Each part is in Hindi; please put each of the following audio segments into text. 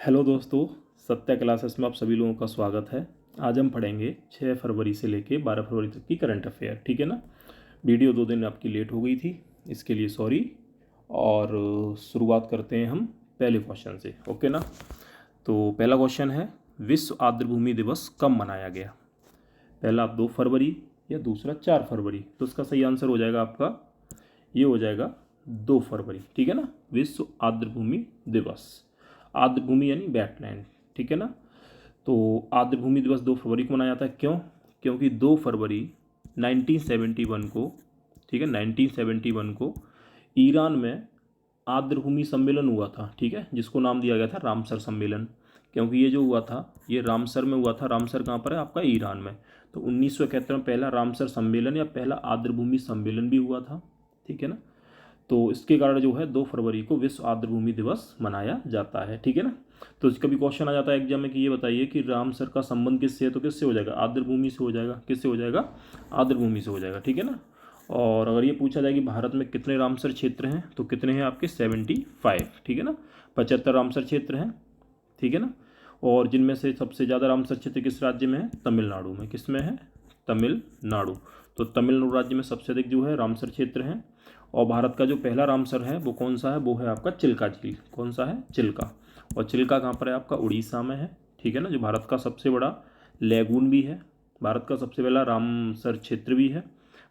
हेलो दोस्तों, सत्या क्लासेस में आप सभी लोगों का स्वागत है। आज हम पढ़ेंगे 6 फरवरी से लेके 12 फरवरी तक की करंट अफेयर। ठीक है ना। वीडियो 2 दिन आपकी लेट हो गई थी, इसके लिए सॉरी। और शुरुआत करते हैं हम पहले क्वेश्चन से। ओके ना। तो पहला क्वेश्चन है, विश्व आर्द्रभूमि दिवस कब मनाया गया? पहला आप 2 फरवरी या दूसरा 4 फरवरी। तो इसका सही आंसर हो जाएगा आपका, ये हो जाएगा 2 फरवरी। ठीक है ना। विश्व आर्द्रभूमि दिवस, आर्द्रभूमि यानी वेटलैंड। ठीक है ना। तो आर्द्रभूमि दिवस 2 फरवरी को मनाया जाता है। क्यों? क्योंकि 2 फरवरी 1971 को, ठीक है, 1971 को ईरान में आर्द्रभूमि सम्मेलन हुआ था। ठीक है, जिसको नाम दिया गया था रामसर सम्मेलन। क्योंकि ये जो हुआ था ये रामसर में हुआ था। रामसर कहाँ पर है? आपका ईरान में। तो 1971 में पहला रामसर सम्मेलन या पहला आर्द्रभूमि सम्मेलन भी हुआ था। ठीक है ना। तो इसके कारण जो है 2 फरवरी को विश्व आर्द्रभूमि दिवस मनाया जाता है। ठीक है ना। तो इसका भी क्वेश्चन आ जाता है एग्जाम में कि ये बताइए कि रामसर का संबंध किससे है? तो किससे हो जाएगा? आर्द्रभूमि से हो जाएगा। किससे हो जाएगा? आर्द्रभूमि से हो जाएगा। ठीक है ना। और अगर ये पूछा जाए कि भारत में कितने रामसर क्षेत्र हैं, तो कितने हैं आपके? 75। ठीक है ना। 75 रामसर क्षेत्र हैं। ठीक है ना। और जिनमें से सबसे ज़्यादा रामसर क्षेत्र किस राज्य में है? तमिलनाडु में। किस में है? तमिलनाडु। तो तमिलनाडु राज्य में सबसे अधिक जो है रामसर क्षेत्र हैं। और भारत का जो पहला रामसर है वो कौन सा है? वो है आपका चिल्का झील। कौन सा है? चिल्का। और चिल्का कहाँ पर है? आपका उड़ीसा में है। ठीक है ना। जो भारत का सबसे बड़ा लेगून भी है, भारत का सबसे पहला रामसर क्षेत्र भी है,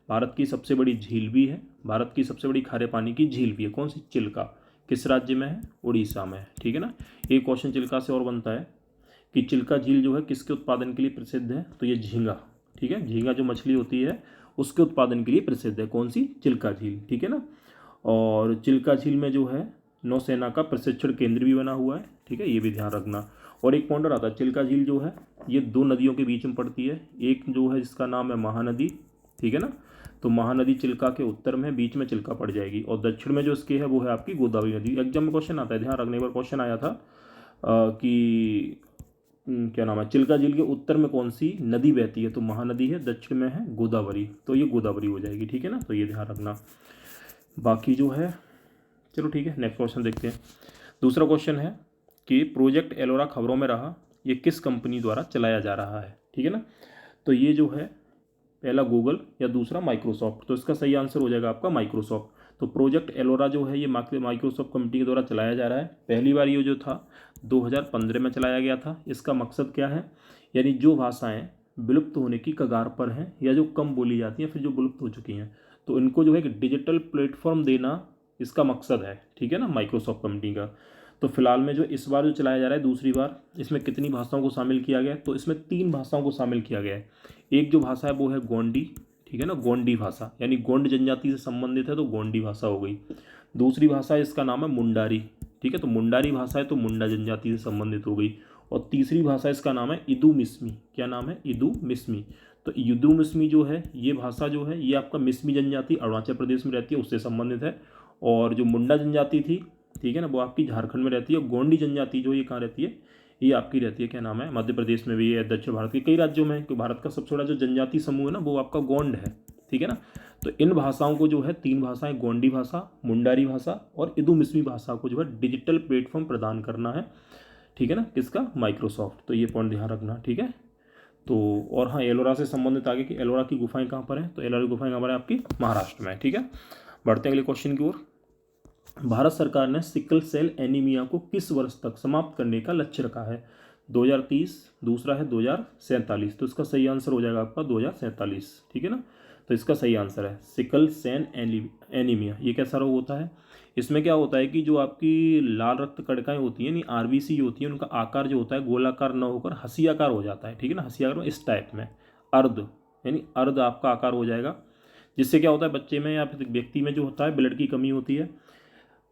भारत की सबसे बड़ी झील भी है, भारत की सबसे बड़ी खारे पानी की झील भी है। कौन सी? चिल्का। किस राज्य में है? उड़ीसा में है। ठीक है ना। एक क्वेश्चन चिल्का से और बनता है कि चिल्का झील जो है किसके उत्पादन के लिए प्रसिद्ध है? तो ये झींगा। ठीक है, झींगा जो मछली होती है उसके उत्पादन के लिए प्रसिद्ध है। कौन सी? चिल्का झील। ठीक है ना। और चिल्का झील में जो है नौसेना का प्रशिक्षण केंद्र भी बना हुआ है। ठीक है, ये भी ध्यान रखना। और एक पॉइंट आता है, चिल्का झील जो है ये 2 नदियों के बीच में पड़ती है। एक जो है जिसका नाम है महानदी। ठीक है ना। तो महानदी चिल्का के उत्तर में, बीच में चिल्का पड़ जाएगी। और दक्षिण में जो इसकी है वो है आपकी गोदावरी नदी। एग्जाम में क्वेश्चन आता है, ध्यान रखने। एक बार क्वेश्चन आया था कि क्या नाम है, चिल्का झील के उत्तर में कौन सी नदी बहती है? तो महानदी है। दक्षिण में है गोदावरी। तो ये गोदावरी हो जाएगी। ठीक है ना। तो ये ध्यान रखना। बाकी जो है, चलो ठीक है, नेक्स्ट क्वेश्चन देखते हैं। दूसरा क्वेश्चन है कि प्रोजेक्ट एलोरा खबरों में रहा, ये किस कंपनी द्वारा चलाया जा रहा है? ठीक है ना। तो ये जो है पहला गूगल या दूसरा माइक्रोसॉफ्ट। तो इसका सही आंसर हो जाएगा आपका माइक्रोसॉफ्ट। तो प्रोजेक्ट एलोरा जो है ये माइक्रोसॉफ्ट कंपनी के द्वारा चलाया जा रहा है। पहली बार ये जो था 2015 में चलाया गया था। इसका मकसद क्या है? यानी जो भाषाएं विलुप्त होने की कगार पर हैं या जो कम बोली जाती हैं, फिर जो विलुप्त हो चुकी हैं, तो इनको जो है एक डिजिटल प्लेटफॉर्म देना इसका मकसद है। ठीक है ना, माइक्रोसॉफ्ट कंपनी का। तो फिलहाल में जो इस बार जो चलाया जा रहा है दूसरी बार, इसमें कितनी भाषाओं को शामिल किया गया है? तो इसमें 3 भाषाओं को शामिल किया गया है। एक जो भाषा है वो है गोंडी। ठीक है ना, गोंडी भाषा, यानी गोंड जनजाति से संबंधित है तो गोंडी भाषा हो गई। दूसरी भाषा इसका नाम है मुंडारी। ठीक है, तो मुंडारी भाषा है तो मुंडा जनजाति से संबंधित हो गई। और तीसरी भाषा इसका नाम है इदू मिस्मी। क्या नाम है? इदू मिस्मी। तो इदू मिस्मी जो है ये भाषा जो है ये आपका मिस्मी जनजाति अरुणाचल प्रदेश में रहती है, उससे संबंधित है। और जो मुंडा जनजाति थी, ठीक है ना, वो आपकी झारखंड में रहती है। गोंडी जनजाति जो ये कहाँ रहती है? ये आपकी रहती है, क्या नाम है, मध्य प्रदेश में भी है, दक्षिण भारत के कई राज्यों में। क्योंकि भारत का सबसे बड़ा जो जनजाति समूह है ना वो आपका गोंड है। ठीक है ना। तो इन भाषाओं को जो है 3 भाषाएं, गोंडी भाषा, मुंडारी भाषा और इदू मिस्मी भाषा को जो है डिजिटल प्लेटफॉर्म प्रदान करना है। ठीक है ना, किसका? माइक्रोसॉफ्ट। तो ये पॉइंट ध्यान रखना। ठीक है। तो और हाँ, एलोरा से संबंधित आगे कि एलोरा की गुफाएं कहाँ पर हैं? तो एलोरा की गुफाएं कहाँ पर है? आपकी महाराष्ट्र में। ठीक है। बढ़ते हैं अगले क्वेश्चन की ओर। भारत सरकार ने सिकल सेल एनीमिया को किस वर्ष तक समाप्त करने का लक्ष्य रखा है? 2030, दूसरा है 2047। तो इसका सही आंसर हो जाएगा आपका 2047। ठीक है ना। तो इसका सही आंसर है सिकल सेल एनीमिया। ये कैसा रोग होता है? इसमें क्या होता है कि जो आपकी लाल रक्त कणिकाएं होती हैं, यानी आरबीसी होती हैं, उनका आकार जो होता है गोलाकार न होकर हंसी आकार हो जाता है। ठीक है ना, हंसी आकार में इस टाइप में अर्ध, यानी अर्ध आपका आकार हो जाएगा। जिससे क्या होता है बच्चे में या फिर व्यक्ति में जो होता है ब्लड की कमी होती है।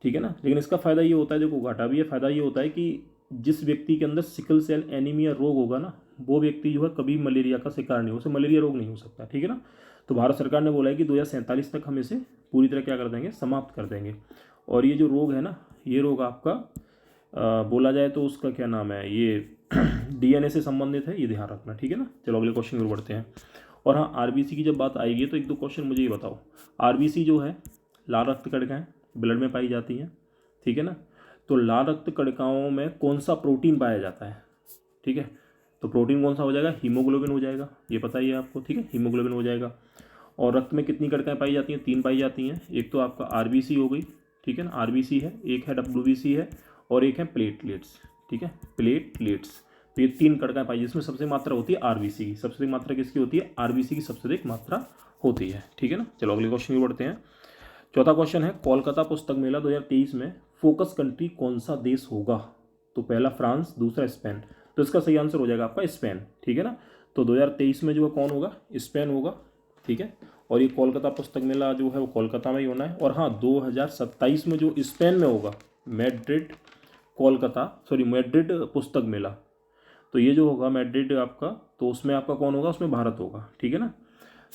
ठीक है ना। लेकिन इसका फ़ायदा ये होता है, देखो घाटा भी है, फ़ायदा ये होता है कि जिस व्यक्ति के अंदर सिकल सेल एनीमिया रोग होगा ना, वो व्यक्ति जो है कभी मलेरिया का शिकार नहीं हो, उसे मलेरिया रोग नहीं हो सकता। ठीक है ना। तो भारत सरकार ने बोला है कि 2047 तक हम इसे पूरी तरह क्या कर देंगे? समाप्त कर देंगे। और ये जो रोग है ना, ये रोग आपका बोला जाए तो उसका क्या नाम है, ये डीएनए से संबंधित है, ये ध्यान रखना। ठीक है ना। चलो अगले क्वेश्चन की ओर बढ़ते हैं। और हाँ, आरबीसी की जब बात आएगी तो 1-2 क्वेश्चन मुझे ये बताओ। आरबीसी जो है लाल रक्त कणिकाएं ब्लड में पाई जाती हैं। ठीक है ना। तो लाल रक्त कणिकाओं में कौन सा प्रोटीन पाया जाता है, ठीक है। तो प्रोटीन कौन सा हो जाएगा, हीमोग्लोबिन हो जाएगा, ये पता ही है आपको, ठीक है, हीमोग्लोबिन हो जाएगा। और रक्त में कितनी कणिकाएं पाई जाती हैं, 3 पाई जाती हैं। एक तो आपका आरबीसी हो गई, ठीक है ना, आरबीसी है, एक है डब्ल्यूबीसी है, और एक है प्लेटलेट्स, ठीक है, प्लेटलेट्स। तो ये 3 कणिकाएं पाई, जिसमें सबसे मात्रा होती है आरबीसी की। सबसे अधिक मात्रा किसकी होती है, आरबीसी की सबसे अधिक मात्रा होती है, ठीक है ना। चलो अगले क्वेश्चन की बढ़ते हैं। चौथा क्वेश्चन है, कोलकाता पुस्तक मेला 2023 में फोकस कंट्री कौन सा देश होगा। तो पहला फ्रांस, दूसरा स्पेन। तो इसका सही आंसर हो जाएगा आपका स्पेन, ठीक है ना। तो 2023 में जो है कौन होगा, स्पेन होगा, ठीक है। और ये कोलकाता पुस्तक मेला जो है वो कोलकाता में ही होना है। और हाँ, 2027 में जो स्पेन में होगा, मैड्रिड मैड्रिड पुस्तक मेला, तो ये जो होगा मैड्रिड आपका, तो उसमें आपका कौन होगा, उसमें भारत होगा, ठीक है ना।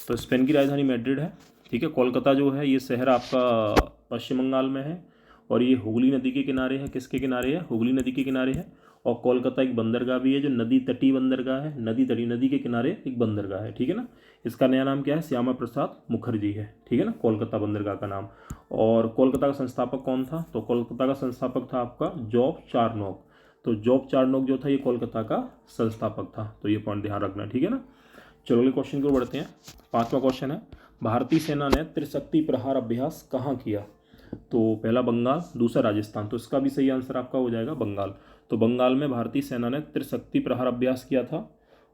तो स्पेन की राजधानी मैड्रिड है, ठीक है। कोलकाता जो है ये शहर आपका पश्चिम बंगाल में है, और ये हुगली नदी के किनारे है। किसके किनारे है, हुगली नदी के किनारे है। और कोलकाता एक बंदरगाह भी है, जो नदी तटीय बंदरगाह है, नदी के किनारे एक बंदरगाह है, ठीक है ना। इसका नया नाम क्या है, श्यामा प्रसाद मुखर्जी है, ठीक है ना, कोलकाता बंदरगाह का नाम। और कोलकाता का संस्थापक कौन था, तो कोलकाता का संस्थापक था आपका जॉब चार्नोक। तो जॉब चार्नोक जो था ये कोलकाता का संस्थापक था, तो ये पॉइंट ध्यान रखना, ठीक है ना। चलो अगले क्वेश्चन की ओर बढ़ते हैं। 5वां क्वेश्चन है, भारतीय सेना ने त्रिशक्ति प्रहार अभ्यास कहाँ किया। तो पहला बंगाल, दूसरा राजस्थान। तो इसका भी सही आंसर आपका हो जाएगा बंगाल। तो बंगाल में भारतीय सेना ने त्रिशक्ति प्रहार अभ्यास किया था,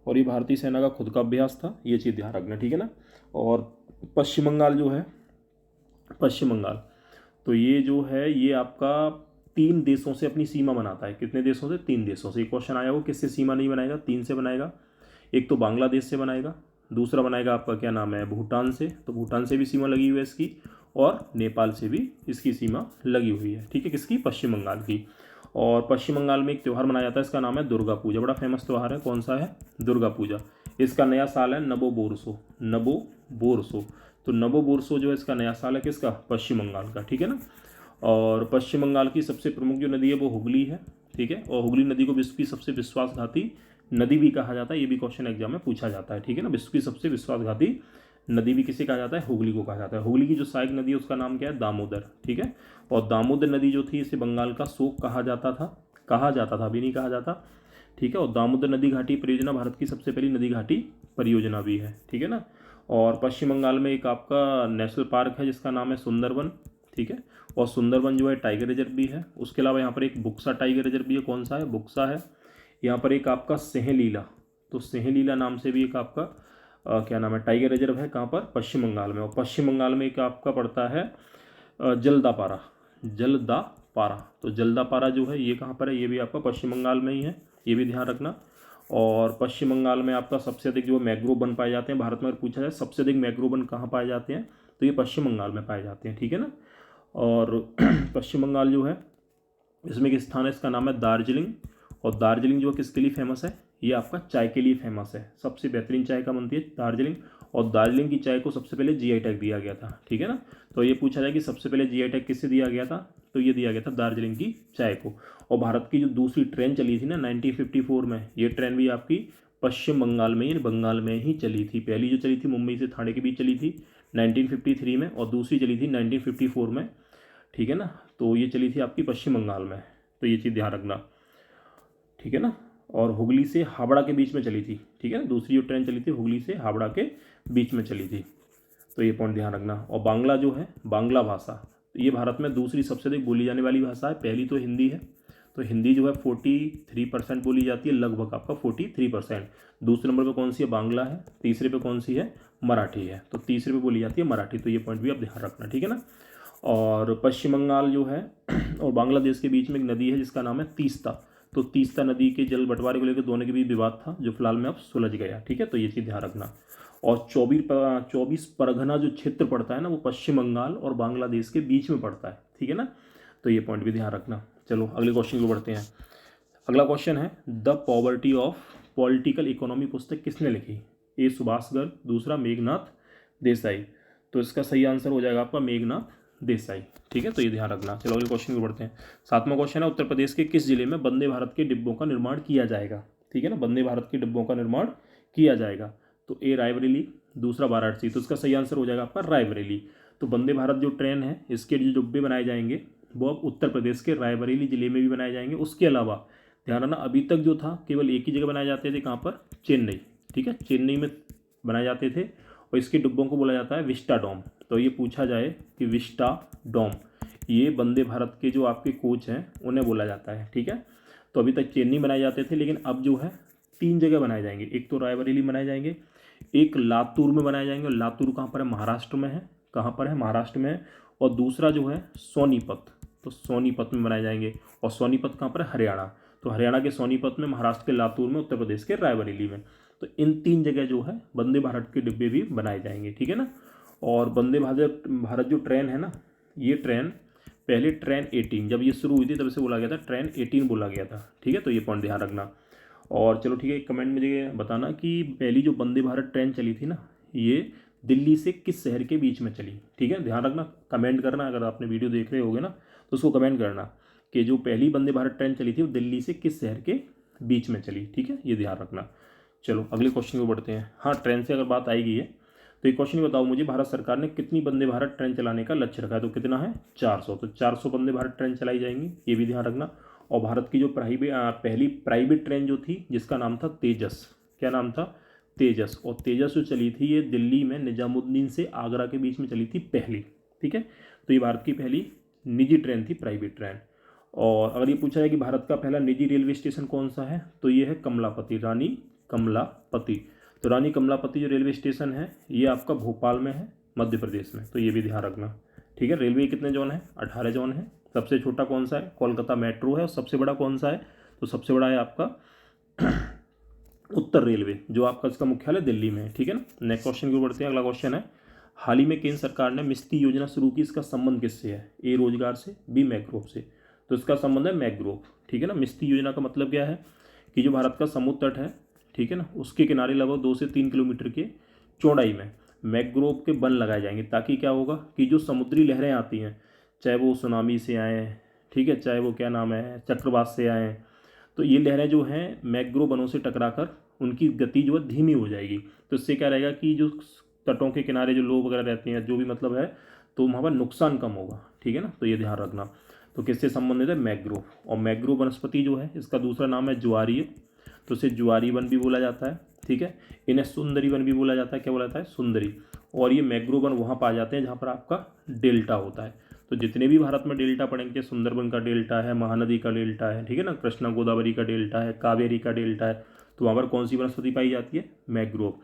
और ये भारतीय सेना का खुद का अभ्यास था, ये चीज़ ध्यान रखना, ठीक है ना। और पश्चिम बंगाल जो है, पश्चिम बंगाल, तो ये जो है ये आपका 3 देशों से अपनी सीमा बनाता है। कितने देशों से, 3 देशों से। ये क्वेश्चन आया वो किससे सीमा नहीं बनाएगा, 3 से बनाएगा। एक तो बांग्लादेश से बनाएगा, दूसरा बनाएगा आपका क्या नाम है, भूटान से, तो भूटान से भी सीमा लगी हुई है इसकी, और नेपाल से भी इसकी सीमा लगी हुई है, ठीक है, किसकी, पश्चिम बंगाल की। और पश्चिम बंगाल में एक त्यौहार मनाया जाता है, इसका नाम है दुर्गा पूजा। बड़ा फेमस त्यौहार है, कौन सा है, दुर्गा पूजा। इसका नया साल है नबोबोरसो, नबोबोरसो। तो नबोबोरसो जो है इसका नया साल है, किसका, पश्चिम बंगाल का, ठीक है ना। और पश्चिम बंगाल की सबसे प्रमुख जो नदी है वो हुगली है, ठीक है। और हुगली नदी को विश्व की सबसे विश्वासघाती नदी भी कहा जाता है, ये भी क्वेश्चन एग्जाम में पूछा जाता है, ठीक है ना। विश्व की सबसे विश्वासघाती नदी भी किसे कहा जाता है, हुगली को कहा जाता है। हुगली की जो सहायक नदी है उसका नाम क्या है, दामोदर, ठीक है। और दामोदर नदी जो थी इसे बंगाल का शोक कहा जाता था, अभी नहीं कहा जाता, ठीक है। और दामोदर नदी घाटी परियोजना भारत की सबसे पहली नदी घाटी परियोजना भी है, ठीक है ना। और पश्चिम बंगाल में एक आपका नेशनल पार्क है जिसका नाम है सुंदरवन, ठीक है। और सुंदरवन जो है टाइगर रिजर्व भी है। उसके अलावा यहाँ पर एक बुक्सा टाइगर रिजर्व भी है, कौन सा है, बुक्सा है। यहाँ पर एक आपका सिंहलीला, तो सिंहलीला नाम से भी एक आपका क्या नाम है, टाइगर रिजर्व है, कहाँ पर, पश्चिम बंगाल में। और पश्चिम बंगाल में एक आपका पड़ता है जलदापारा, जलदापारा। तो जलदापारा जो है ये कहाँ पर है, ये भी आपका पश्चिम बंगाल में ही है, ये भी ध्यान रखना। और पश्चिम बंगाल में आपका सबसे अधिक जो मैंग्रोव वन पाए जाते हैं, भारत में अगर पूछा जाए सबसे अधिक मैंग्रोव वन कहाँ पाए जाते हैं, तो ये पश्चिम बंगाल में पाए जाते हैं, ठीक है ना। और पश्चिम बंगाल जो है इसमें एक स्थान है, इसका नाम है दार्जिलिंग। और दार्जिलिंग जो किसके लिए फेमस है, ये आपका चाय के लिए फेमस है, सबसे बेहतरीन चाय का बनती है दार्जिलिंग। और दार्जिलिंग की चाय को सबसे पहले जीआई टैग दिया गया था, ठीक है ना। तो ये पूछा जाए कि सबसे पहले जीआई टैग किससे दिया गया था, तो ये दिया गया था दार्जिलिंग की चाय को। और भारत की जो दूसरी ट्रेन चली थी ना 1954 में, ये ट्रेन भी आपकी पश्चिम बंगाल में ही, बंगाल में ही चली थी। पहली जो चली थी मुंबई से थाने के बीच चली थी 1953 में, और दूसरी चली थी 1954 में, ठीक है ना। तो ये चली थी आपकी पश्चिम बंगाल में, तो ये चीज़ ध्यान रखना, ठीक है ना। और हुगली से हावड़ा के बीच में चली थी, ठीक है ना, दूसरी जो ट्रेन चली थी हुगली से हावड़ा के बीच में चली थी, तो ये पॉइंट ध्यान रखना। और बांग्ला जो है, बांग्ला भाषा, तो ये भारत में दूसरी सबसे अधिक बोली जाने वाली भाषा है। पहली तो हिंदी है, तो हिंदी जो है 43% बोली जाती है, लगभग आपका 43%। दूसरे नंबर पर कौन सी है, बांग्ला है। तीसरे पे कौन सी है, मराठी है। तो तीसरे पे बोली जाती है मराठी, तो ये पॉइंट भी आप ध्यान रखना, ठीक है ना। और पश्चिम बंगाल जो है और बांग्लादेश के बीच में एक नदी है जिसका नाम है तीस्ता। तो तीस्ता नदी के जल बंटवारे को लेकर दोनों के बीच विवाद था, जो फिलहाल में अब सुलझ गया, ठीक है। तो ये चीज़ ध्यान रखना। और 24 परगना जो क्षेत्र पड़ता है ना, वो पश्चिम बंगाल और बांग्लादेश के बीच में पड़ता है, ठीक है ना। तो ये पॉइंट भी ध्यान रखना। चलो अगले क्वेश्चन को बढ़ते हैं। अगला क्वेश्चन है, the poverty of political economy पुस्तक किसने लिखी, ए सुभाष गर्ग, दूसरा मेघनाथ देसाई। तो इसका सही आंसर हो जाएगा आपका मेघनाथ देसाई, ठीक है। तो ये ध्यान रखना। चलो अगले क्वेश्चन को बढ़ते हैं। 7वां क्वेश्चन है, उत्तर प्रदेश के किस जिले में वंदे भारत के डिब्बों का निर्माण किया जाएगा, ठीक है ना, वंदे भारत के डिब्बों का निर्माण किया जाएगा। तो ए रायबरेली, दूसरा वाराणसी। तो इसका सही आंसर हो जाएगा आपका रायबरेली। तो वंदे भारत जो ट्रेन है इसके जो डिब्बे बनाए जाएंगे वो अब उत्तर प्रदेश के रायबरेली ज़िले में भी बनाए जाएंगे। उसके अलावा ध्यान रखना, अभी तक जो था केवल एक ही जगह बनाए जाते थे, कहाँ पर, चेन्नई, ठीक है, चेन्नई में बनाए जाते थे और इसके डिब्बों को बोला जाता है विस्टाडोम। तो ये पूछा जाए कि विस्टाडोम ये वंदे भारत के जो आपके कोच हैं उन्हें बोला जाता है, ठीक है। तो अभी तक चेन्नई बनाए जाते थे, लेकिन अब जो है 3 जगह बनाए जाएंगे। एक तो रायबरेली बनाए जाएंगे, एक लातूर में बनाए जाएंगे, और लातूर कहाँ पर है, महाराष्ट्र में है, कहाँ पर है, महाराष्ट्र में है। और दूसरा जो है सोनीपत, तो सोनीपत में बनाए जाएंगे, और सोनीपत कहाँ पर है, हरियाणा। तो हरियाणा के सोनीपत में, महाराष्ट्र के लातूर में, उत्तर प्रदेश के रायबरेली में। तो इन 3 जगह जो है वंदे भारत के डिब्बे भी बनाए जाएंगे, ठीक है ना। और वंदे भारत जो ट्रेन है ना, ये ट्रेन पहले ट्रेन 18 जब ये शुरू हुई थी तब से बोला गया था, ट्रेन 18 बोला गया था, ठीक है। तो ये पॉइंट ध्यान रखना। और चलो ठीक है, कमेंट मुझे बताना कि पहली जो वंदे भारत ट्रेन चली थी ना, ये दिल्ली से किस शहर के बीच में चली, ठीक है। ध्यान रखना, कमेंट करना, अगर आपने वीडियो देख रहे होगे ना तो उसको कमेंट करना कि जो पहली वंदे भारत ट्रेन चली थी वो दिल्ली से किस शहर के बीच में चली, ठीक है, ये ध्यान रखना। चलो अगले क्वेश्चन को बढ़ते हैं। हाँ, ट्रेन से अगर बात आएगी है तो एक क्वेश्चन बताओ मुझे, भारत सरकार ने कितनी वंदे भारत ट्रेन चलाने का लक्ष्य रखा है, तो कितना है, 400। तो 400 वंदे भारत ट्रेन चलाई जाएंगी, ये भी ध्यान रखना। और भारत की जो पहली प्राइवेट ट्रेन जो थी जिसका नाम था तेजस, क्या नाम था, तेजस। और तेजस जो चली थी ये दिल्ली में निजामुद्दीन से आगरा के बीच में चली थी पहली, ठीक है। तो ये भारत की पहली निजी ट्रेन थी, प्राइवेट ट्रेन। और अगर ये पूछा है कि भारत का पहला निजी रेलवे स्टेशन कौन सा है, तो ये है कमलापति, रानी कमलापति। तो रानी कमलापति जो रेलवे स्टेशन है ये आपका भोपाल में है, मध्य प्रदेश में। तो ये भी ध्यान रखना, ठीक है। रेलवे कितने जोन है, 18 जोन है। सबसे छोटा कौन सा है, कोलकाता मेट्रो है। और सबसे बड़ा कौन सा है, तो सबसे बड़ा है आपका उत्तर रेलवे, जो आपका इसका मुख्यालय दिल्ली में है, ठीक है ना। नेक्स्ट क्वेश्चन की बढ़ते हैं। अगला क्वेश्चन है, हाल ही में केंद्र सरकार ने मिस्टी योजना शुरू की, इसका संबंध किससे है, ए रोजगार से, बी मैग्रोव से। तो इसका संबंध है मैग्रोव, ठीक है ना। मिस्टी योजना का मतलब क्या है कि जो भारत का समुद्र तट है, ठीक है ना, उसके किनारे लगभग 2 से 3 किलोमीटर के चौड़ाई में मैग्रोव के वन लगाए जाएंगे, ताकि क्या होगा कि जो समुद्री लहरें आती हैं, चाहे वो सुनामी से आएँ, ठीक है, चाहे वो क्या नाम है चक्रवात से आएँ, तो ये लहरें जो हैं मैग्रोव वनों से टकराकर उनकी गति जो है धीमी हो जाएगी। तो इससे क्या रहेगा कि जो तटों के किनारे जो लोग वगैरह रहते हैं, जो भी मतलब है, तो वहाँ पर नुकसान कम होगा, ठीक है ना। तो ये ध्यान रखना। तो किससे संबंधित है, मैग्रोव। और मैग्रोव वनस्पति जो है इसका दूसरा नाम है ज्वारीय, तो इसे ज्वारी वन भी बोला जाता है, ठीक है। इन्हें सुंदरी वन भी बोला जाता है, क्या बोला जाता है, सुंदरी। और ये मैग्रोव वन वहाँ पाए जाते हैं जहाँ पर आपका डेल्टा होता है। तो जितने भी भारत में डेल्टा पड़ेंगे, सुंदरबन का डेल्टा है, महानदी का डेल्टा है, ठीक है ना, कृष्णा गोदावरी का डेल्टा है, कावेरी का डेल्टा है, तो वहाँ पर कौन सी वनस्पति पाई जाती है, मैग्रोव।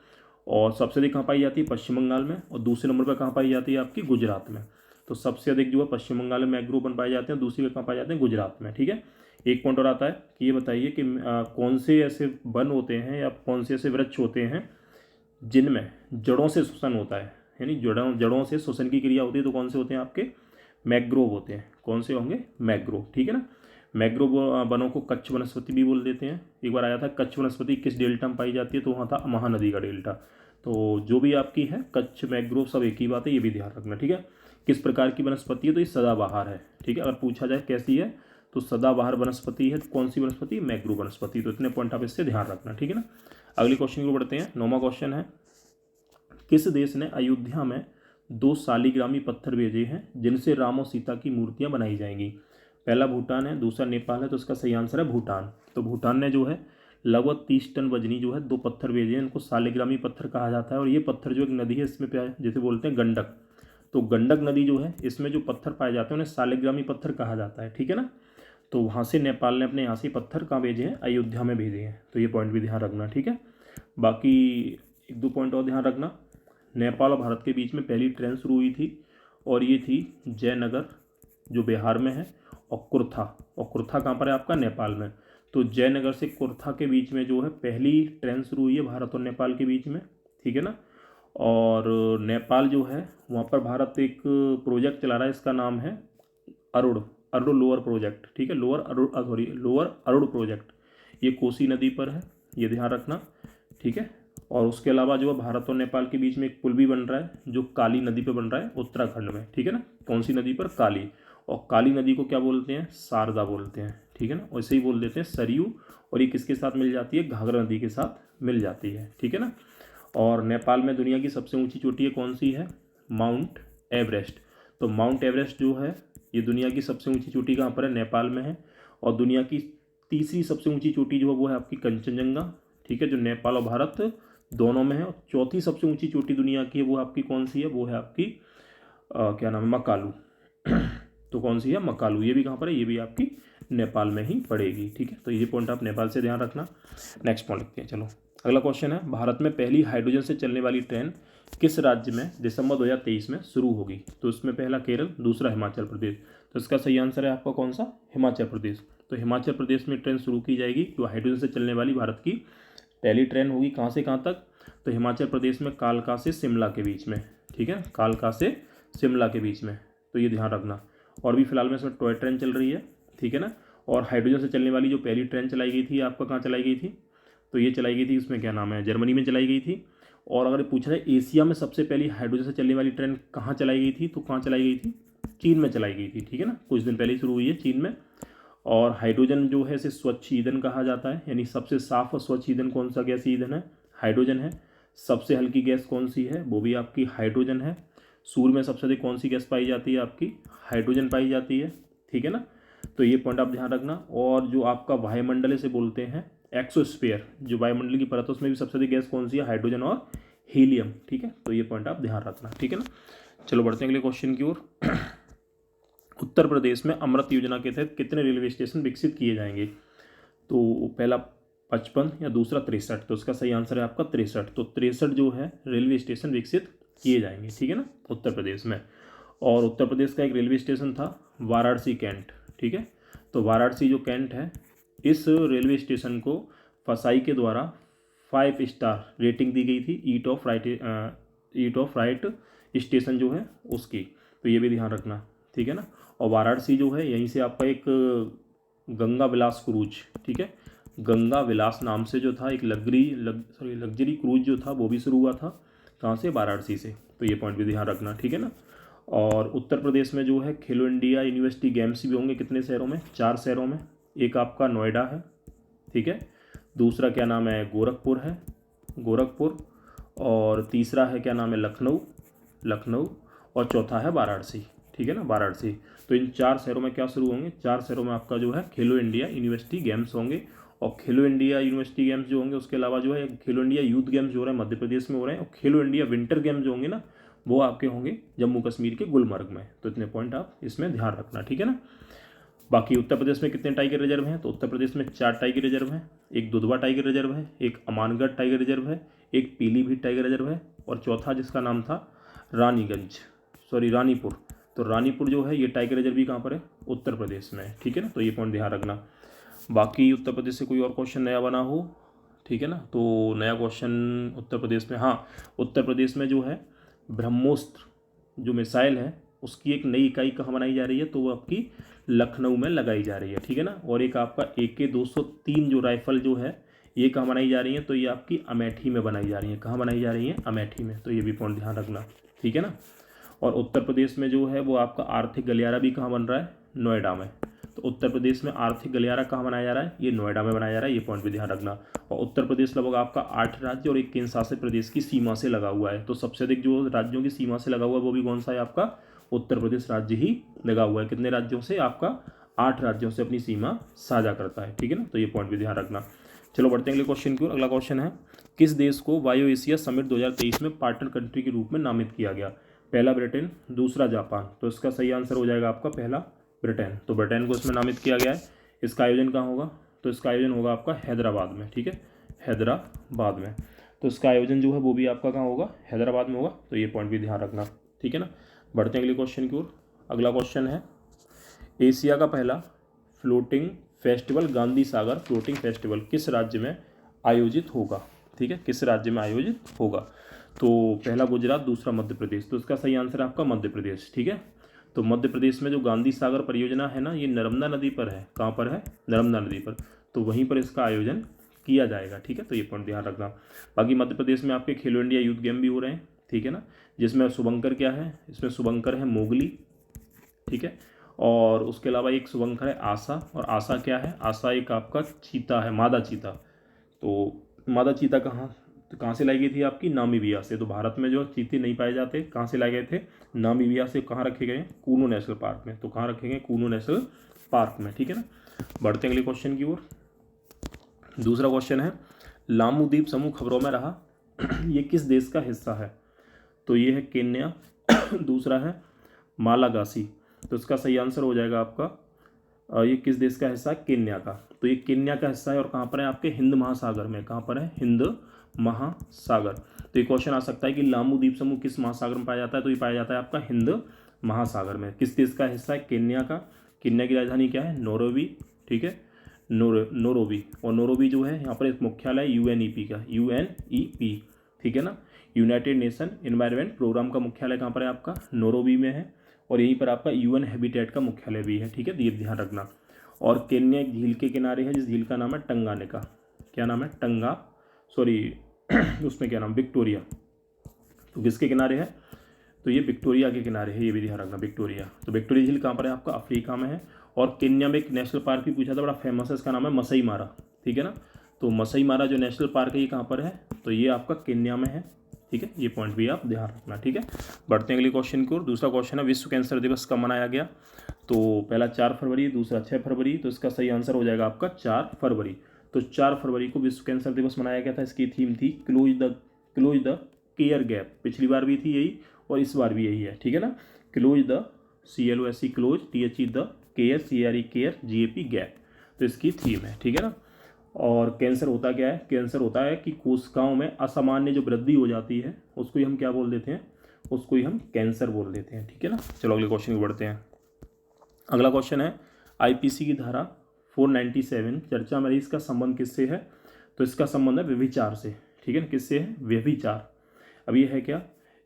और सबसे अधिक कहाँ पाई जाती है, पश्चिम बंगाल में। और दूसरे नंबर पर कहाँ पाई जाती है, आपकी गुजरात में। तो सबसे अधिक जो है पश्चिम बंगाल में मैग्रोव वन पाए जाते हैं, दूसरी कहाँ पाए जाते हैं, गुजरात में, ठीक है। एक पॉइंट और आता है कि ये बताइए कि कौन से ऐसे वन होते हैं या कौन से ऐसे वृक्ष होते हैं जिनमें जड़ों से श्वसन होता है, यानी जड़ों से श्वसन की क्रिया होती है, तो कौन से होते हैं आपके, मैग्रोव होते हैं। कौन से होंगे, मैग्रोव, ठीक है ना। मैग्रोव वनों को कच्छ वनस्पति भी बोल देते हैं। एक बार आया था कच्छ वनस्पति किस डेल्टा में पाई जाती है, तो वहाँ था महानदी का डेल्टा। तो जो भी आपकी है कच्छ मैग्रोव सब एक ही बात है, ये भी ध्यान रखना, ठीक है। किस प्रकार की वनस्पति है, तो ये सदाबहार है, ठीक है। अगर पूछा जाए कैसी है, तो सदाबहार वनस्पति है। तो कौन सी वनस्पति, मैग्रोव वनस्पति। तो इतने पॉइंट आप इससे ध्यान रखना, ठीक है ना। अगले क्वेश्चन को बढ़ते हैं। 9वां क्वेश्चन है, किस देश ने अयोध्या में 2 शालिग्रामी पत्थर भेजे हैं जिनसे राम और सीता की मूर्तियां बनाई जाएंगी। पहला भूटान है, दूसरा नेपाल है। तो इसका सही आंसर है भूटान। तो भूटान ने जो है लगभग 30 टन वजनी जो है 2 पत्थर भेजे हैं, इनको शालिग्रामी पत्थर कहा जाता है। और ये पत्थर जो एक नदी है इसमें जैसे बोलते हैं गंडक, तो गंडक नदी जो है इसमें जो पत्थर पाए जाते हैं उन्हें शालिग्रामी पत्थर कहा जाता है, ठीक है ना। तो वहाँ से नेपाल ने अपने यहाँ से पत्थर कहाँ भेजे हैं, अयोध्या में भेजे हैं। तो ये पॉइंट भी ध्यान रखना, ठीक है। बाकी 1-2 पॉइंट और ध्यान रखना। नेपाल और भारत के बीच में पहली ट्रेन शुरू हुई थी और ये थी जयनगर जो बिहार में है, और कुर्था कहाँ पर है आपका, नेपाल में। तो जयनगर से कुर्था के बीच में जो है पहली ट्रेन शुरू हुई है भारत और नेपाल के बीच में, ठीक है ना। और नेपाल जो है वहाँ पर भारत एक प्रोजेक्ट चला रहा है, इसका नाम है अरुण लोअर प्रोजेक्ट, ठीक है, लोअर अरुण प्रोजेक्ट। ये कोसी नदी पर है, ये ध्यान रखना, ठीक है। और उसके अलावा जो है भारत और नेपाल के बीच में एक पुल भी बन रहा है जो काली नदी पे बन रहा है उत्तराखंड में, ठीक है ना। कौन सी नदी पर, काली। और काली नदी को क्या बोलते हैं, शारदा बोलते हैं, ठीक है ना। वैसे ही बोल देते हैं सरयू। और ये किसके साथ मिल जाती है, घाघरा नदी के साथ मिल जाती है, ठीक है ना। और नेपाल में दुनिया की सबसे ऊंची चोटी कौन सी है, माउंट एवरेस्ट। तो माउंट एवरेस्ट जो है ये दुनिया की सबसे ऊंची चोटी कहाँ पर है, नेपाल में है। और दुनिया की तीसरी सबसे ऊंची चोटी जो है वो है आपकी कंचनजंगा, ठीक है, जो नेपाल और भारत दोनों में है। और चौथी सबसे ऊंची चोटी दुनिया की है वो आपकी कौन सी है, वो है आपकी क्या नाम है, मकालू। तो कौन सी है, मकालू। ये भी कहाँ पर है, ये भी आपकी नेपाल में ही पड़ेगी, ठीक है। तो ये पॉइंट आप नेपाल से ध्यान रखना। नेक्स्ट पॉइंट लिखते हैं। चलो अगला क्वेश्चन है, भारत में पहली हाइड्रोजन से चलने वाली ट्रेन किस राज्य में दिसंबर 2023 में शुरू होगी। तो इसमें पहला केरल, दूसरा हिमाचल प्रदेश। तो इसका सही आंसर है आपका कौन सा, हिमाचल प्रदेश। तो हिमाचल प्रदेश में ट्रेन शुरू की जाएगी जो हाइड्रोजन से चलने वाली भारत की पहली ट्रेन होगी। कहाँ से कहाँ तक, तो हिमाचल प्रदेश में कालका से शिमला के बीच में, ठीक है, कालका से शिमला के बीच में। तो ये ध्यान रखना। और भी फिलहाल में इसमें टॉय ट्रेन चल रही है, ठीक है ना। और हाइड्रोजन से चलने वाली जो पहली ट्रेन चलाई गई थी आपका कहाँ चलाई गई थी, तो ये चलाई गई थी, इसमें क्या नाम है, जर्मनी में चलाई गई थी। और अगर पूछा जाए एशिया में सबसे पहली हाइड्रोजन से चलने वाली ट्रेन कहाँ चलाई गई थी, तो कहाँ चलाई गई थी, चीन में चलाई गई थी, ठीक है ना। कुछ दिन पहले ही शुरू हुई है चीन में। और हाइड्रोजन जो है इसे स्वच्छ ईंधन कहा जाता है, यानी सबसे साफ और स्वच्छ ईंधन कौन सा गैस ईंधन है, हाइड्रोजन है। सबसे हल्की गैस कौन सी है, वो भी आपकी हाइड्रोजन है। सूर्य में सबसे अधिक कौन सी गैस पाई जाती है, आपकी हाइड्रोजन पाई जाती है, ठीक है ना। तो ये पॉइंट आप ध्यान रखना। और जो आपका वायुमंडल इसे बोलते हैं एक्सोस्फीयर, जो वायुमंडल की परत है उसमें भी सबसे अधिक गैस कौन सी है, हाइड्रोजन और हीलियम, ठीक है। तो ये पॉइंट आप ध्यान रखना, ठीक है ना। चलो बढ़ते हैं अगले क्वेश्चन की ओर। उत्तर प्रदेश में अमृत योजना के तहत कितने रेलवे स्टेशन विकसित किए जाएंगे। तो पहला 55 या दूसरा 63। तो उसका सही आंसर है आपका 63। तो 63 जो है रेलवे स्टेशन विकसित किए जाएंगे, ठीक है ना, उत्तर प्रदेश में। और उत्तर प्रदेश का एक रेलवे स्टेशन था वाराणसी कैंट, ठीक है। तो वाराणसी जो कैंट है, इस रेलवे स्टेशन को फसाई के द्वारा 5 स्टार रेटिंग दी गई थी ईट ऑफ राइट स्टेशन जो है उसकी। तो ये भी ध्यान रखना, ठीक है ना। और वाराणसी जो है यहीं से आपका एक गंगा विलास क्रूज, ठीक है, गंगा विलास नाम से जो था एक लग्जरी क्रूज जो था वो भी शुरू हुआ था, कहाँ से, वाराणसी से। तो ये पॉइंट भी ध्यान रखना, ठीक है ना। और उत्तर प्रदेश में जो है खेलो इंडिया यूनिवर्सिटी गेम्स भी होंगे कितने शहरों में, 4 शहरों में। एक आपका नोएडा है, ठीक है, दूसरा क्या नाम है गोरखपुर है, गोरखपुर, और तीसरा है क्या नाम है लखनऊ, और चौथा है वाराणसी, ठीक है ना, वाराणसी। तो इन 4 शहरों में क्या शुरू होंगे, 4 शहरों में आपका जो है खेलो इंडिया यूनिवर्सिटी गेम्स होंगे। और खेलो इंडिया यूनिवर्सिटी गेम्स जो होंगे उसके अलावा जो है खेलो इंडिया यूथ गेम्स जो हो रहे हैं मध्य प्रदेश में हो रहे हैं। और खेलो इंडिया विंटर गेम्स जो होंगे ना वो आपके होंगे जम्मू कश्मीर के गुलमर्ग में। तो इतने पॉइंट आप इसमें ध्यान रखना, ठीक है ना। बाकी उत्तर प्रदेश में कितने टाइगर रिजर्व हैं, तो उत्तर प्रदेश में 4 टाइगर रिजर्व हैं। एक दुधवा टाइगर रिजर्व है, एक अमानगढ़ टाइगर रिजर्व है, एक पीलीभीत टाइगर रिजर्व है, और चौथा जिसका नाम था रानीपुर। तो रानीपुर जो है ये टाइगर रिजर्व भी कहाँ पर है, उत्तर प्रदेश में, ठीक है ना। तो ये पॉइंट ध्यान रखना। बाकी उत्तर प्रदेश से कोई और क्वेश्चन नया बना हो, ठीक है ना, तो नया क्वेश्चन उत्तर प्रदेश में, हाँ, उत्तर प्रदेश में जो है ब्रह्मोस्त्र जो मिसाइल है उसकी एक नई इकाई कहाँ बनाई जा रही है, तो वो आपकी लखनऊ में लगाई जा रही है, ठीक है ना। और एक आपका AK-203 जो राइफल जो है ये कहाँ बनाई जा रही है, तो ये आपकी अमेठी में बनाई जा रही है। कहाँ बनाई जा रही है, अमेठी में। तो ये भी पॉइंट ध्यान रखना, ठीक है ना। और उत्तर प्रदेश में जो है वो आपका आर्थिक गलियारा भी कहाँ बन रहा है, नोएडा में। तो उत्तर प्रदेश में आर्थिक गलियारा कहाँ बनाया जा रहा है, ये नोएडा में बनाया जा रहा है। ये पॉइंट भी ध्यान रखना। और उत्तर प्रदेश लगभग आपका 8 राज्य और एक केंद्र शासित प्रदेश की सीमा से लगा हुआ है। तो सबसे अधिक जो राज्यों की सीमा से लगा हुआ है वो भी कौन सा है, आपका उत्तर प्रदेश राज्य ही लगा हुआ है। कितने राज्यों से, आपका 8 राज्यों से अपनी सीमा साझा करता है, ठीक है ना। तो ये पॉइंट भी ध्यान रखना। चलो बढ़ते हैं अगले क्वेश्चन की ओर। अगला क्वेश्चन है, किस देश को वायो एशिया समिट 2023 में पार्टनर कंट्री के रूप में नामित किया गया। पहला ब्रिटेन, दूसरा जापान। तो इसका सही आंसर हो जाएगा आपका पहला ब्रिटेन। तो ब्रिटेन को इसमें नामित किया गया है। इसका आयोजन कहाँ होगा, तो इसका आयोजन होगा आपका हैदराबाद में, ठीक है, हैदराबाद में। तो इसका आयोजन जो है वो भी आपका कहाँ होगा, हैदराबाद में होगा। तो ये पॉइंट भी ध्यान रखना, ठीक है ना। बढ़ते हैं अगले क्वेश्चन की ओर। अगला क्वेश्चन है, एशिया का पहला floating festival Gandhi Sagar floating festival किस राज्य में आयोजित होगा, ठीक है, किस राज्य में आयोजित होगा। तो पहला गुजरात, दूसरा मध्य प्रदेश। तो इसका सही आंसर है आपका मध्य प्रदेश, ठीक है। तो मध्य प्रदेश में जो गांधी सागर परियोजना है ना ये नर्मदा नदी पर है। कहाँ पर है, नर्मदा नदी पर। तो वहीं पर इसका आयोजन किया जाएगा, ठीक है। तो ये पॉइंट ध्यान रखना। बाकी मध्य प्रदेश में आपके खेलो इंडिया यूथ गेम भी हो रहे हैं, ठीक है ना, जिसमें शुभंकर क्या है, इसमें शुभंकर है मोगली, ठीक है। और उसके अलावा एक शुभंकर है आशा, और आशा क्या है, आशा एक आपका चीता है, मादा चीता। तो मादा चीता कहाँ तो कहाँ से लाई गई थी आपकी? नामीबिया से। तो भारत में जो चीते नहीं पाए जाते, कहाँ से लाए गए थे? नामीबिया से। कहाँ रखे गए? कूनो नेशनल पार्क में। तो कहाँ रखे गए? कूनो नेशनल पार्क में, ठीक है ना। बढ़ते हैं अगले क्वेश्चन की ओर। दूसरा क्वेश्चन है, लामू द्वीप समूह खबरों में रहा, ये किस देश का हिस्सा है? तो ये है केन्या। दूसरा है मालागासी। तो इसका सही आंसर हो जाएगा आपका ये किस देश का हिस्सा है? केन्या का। तो ये केन्या का हिस्सा है और कहाँ पर है? आपके हिंद महासागर में। कहाँ पर है? हिंद महासागर। तो ये क्वेश्चन आ सकता है कि लामू द्वीप समूह किस महासागर में पाया जाता है? तो ये पाया जाता है आपका हिंद महासागर में। किस देश का हिस्सा है? केन्या का। केन्या की राजधानी क्या है? नैरोबी, ठीक है, नैरोबी। और नैरोबी जो है यहाँ पर एक मुख्यालय UNEP का, UNEP, ठीक है ना, यूनाइटेड नेशन एनवायरनमेंट प्रोग्राम का मुख्यालय कहाँ पर है? आपका नैरोबी में है। और यहीं पर आपका UN हैबिटेट का मुख्यालय भी है, ठीक है, ये ध्यान रखना। और केन्या एक झील के किनारे है, जिस झील का नाम है टंगानिका। क्या नाम है? उसमें क्या नाम? विक्टोरिया। तो किसके किनारे है? तो ये विक्टोरिया के किनारे है, ये भी ध्यान रखना, विक्टोरिया। तो विक्टोरिया झील कहाँ पर है? आपका अफ्रीका में है। और केन्या में एक नेशनल पार्क भी पूछा था, बड़ा फेमस है, इसका नाम है मसई मारा, ठीक है ना। तो मसई मारा जो नेशनल पार्क है ये कहाँ पर है? तो ये आपका केन्या में है, ठीक है। ये पॉइंट भी आप ध्यान रखना, ठीक है। बढ़ते हैं अगले क्वेश्चन की ओर। दूसरा क्वेश्चन है, विश्व कैंसर दिवस कब मनाया गया? तो पहला 4 फरवरी, दूसरा 6 फरवरी। तो इसका सही आंसर हो जाएगा आपका 4 फरवरी। तो 4 फरवरी को विश्व कैंसर दिवस मनाया गया था। इसकी थीम थी क्लोज द केयर गैप। पिछली बार भी थी यही और इस बार भी यही है, ठीक है ना। Close the CLOSE close, THE the care, CRE care, GAP gap. तो इसकी थीम है, ठीक है ना। और कैंसर होता क्या है? कैंसर होता है कि कोशिकाओं में असामान्य जो वृद्धि हो जाती है उसको ही हम क्या बोल देते हैं? उसको ही हम कैंसर बोल देते हैं, ठीक है ना। चलो अगले क्वेश्चन की बढ़ते हैं। अगला क्वेश्चन है, IPC की धारा 497 चर्चा में रही, इसका संबंध किससे है? तो इसका संबंध है व्यभिचार से, ठीक है ना। किससे है? व्यभिचार। अब ये है क्या?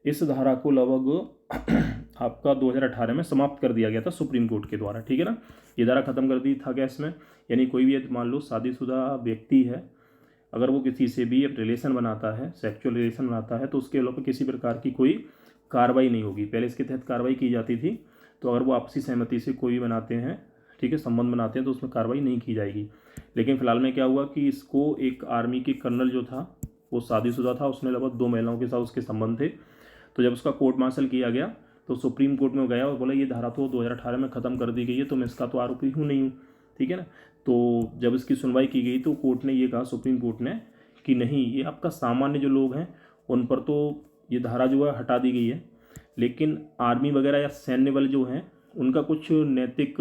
इस धारा को लगभग आपका 2018 में समाप्त कर दिया गया था सुप्रीम कोर्ट के द्वारा, ठीक है ना। ये धारा खत्म कर दी था क्या इसमें? यानी कोई भी मान लो शादीशुदा व्यक्ति है, अगर वो किसी से भी रिलेशन बनाता है, सेक्सुअल रिलेशन बनाता है, तो उसके ऊपर किसी प्रकार की कोई कार्रवाई नहीं होगी। पहले इसके तहत कार्रवाई की जाती थी। तो अगर वो आपसी सहमति से कोई भी बनाते हैं, ठीक है, संबंध बनाते हैं, तो उसमें कार्रवाई नहीं की जाएगी। लेकिन फिलहाल में क्या हुआ कि इसको एक आर्मी के कर्नल जो था वो शादीशुदा था, उसने लगभग 2 महिलाओं के साथ उसके संबंध थे। तो जब उसका कोर्ट मार्शल किया गया तो सुप्रीम कोर्ट में गया और बोला ये धारा तो 2018 में ख़त्म कर दी गई है, तो मैं इसका तो आरोपी हूँ नहीं हूँ, ठीक है ना। तो जब इसकी सुनवाई की गई तो कोर्ट ने ये कहा, सुप्रीम कोर्ट ने, कि नहीं, ये आपका सामान्य जो लोग हैं उन पर तो ये धारा जो है हटा दी गई है, लेकिन आर्मी वगैरह या सैन्य बल जो हैं उनका कुछ नैतिक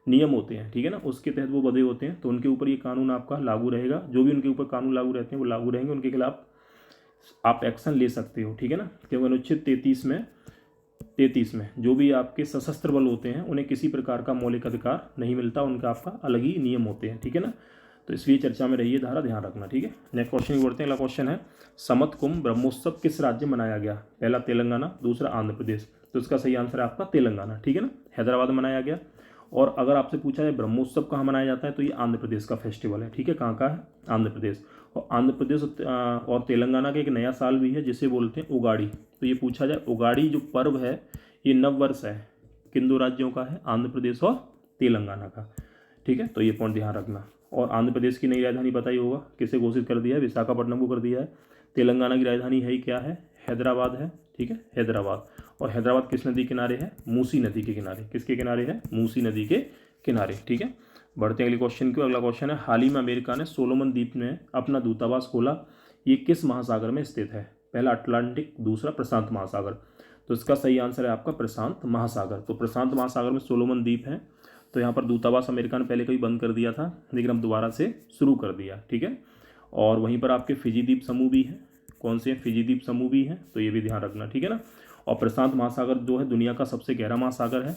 नियम होते हैं, ठीक है ना, उसके तहत वो बंधे होते हैं। तो उनके ऊपर ये कानून आपका लागू रहेगा। जो भी उनके ऊपर कानून लागू रहते हैं वो लागू रहेंगे, उनके खिलाफ आप एक्शन ले सकते हो, ठीक है ना। क्योंकि अनुच्छेद 33 में जो भी आपके सशस्त्र बल होते हैं उन्हें किसी प्रकार का मौलिक अधिकार नहीं मिलता, उनका आपका अलग ही नियम होते हैं, ठीक है ना। तो इसलिए चर्चा में रही है धारा, ध्यान रखना, ठीक है। नेक्स्ट क्वेश्चन की बढ़ते हैं। अगला क्वेश्चन है, समत कुंभ ब्रह्मोत्सव किस राज्य में मनाया गया? पहला तेलंगाना, दूसरा आंध्र प्रदेश। तो इसका सही आंसर है आपका तेलंगाना, ठीक है ना, हैदराबाद में मनाया गया। और अगर आपसे पूछा जाए ब्रह्मोत्सव कहाँ मनाया जाता है, तो ये आंध्र प्रदेश का फेस्टिवल है, ठीक है। कहाँ का है? आंध्र प्रदेश। और आंध्र प्रदेश और तेलंगाना का एक नया साल भी है जिसे बोलते हैं उगाड़ी। तो ये पूछा जाए, उगाड़ी जो पर्व है ये नव वर्ष है, किन 2 राज्यों का है? आंध्र प्रदेश और तेलंगाना का, ठीक है। तो ये पॉइंट ध्यान रखना। और आंध्र प्रदेश की नई राजधानी पता ही होगा, किसे घोषित कर दिया है? विशाखापट्टनम को कर दिया है। तेलंगाना की राजधानी है क्या है? हैदराबाद है, ठीक है, हैदराबाद। और हैदराबाद किस नदी के किनारे है? मूसी नदी के किनारे। किसके किनारे है? मूसी नदी के किनारे, ठीक है। बढ़ते हैं अगले क्वेश्चन को। अगला क्वेश्चन है, हाल ही में अमेरिका ने सोलोमन द्वीप में अपना दूतावास खोला, ये किस महासागर में स्थित है? पहला अटलांटिक, दूसरा प्रशांत महासागर। तो इसका सही आंसर है आपका प्रशांत महासागर। तो प्रशांत महासागर में सोलोमन द्वीप है। तो यहाँ पर दूतावास अमेरिका ने पहले कभी बंद कर दिया था, लेकिन अब दोबारा से शुरू कर दिया, ठीक है। और वहीं पर आपके फिजी द्वीप समूह भी हैं। कौन से? फिजी द्वीप समूह भी हैं, तो ये भी ध्यान रखना, ठीक है ना। और प्रशांत महासागर जो है दुनिया का सबसे गहरा महासागर है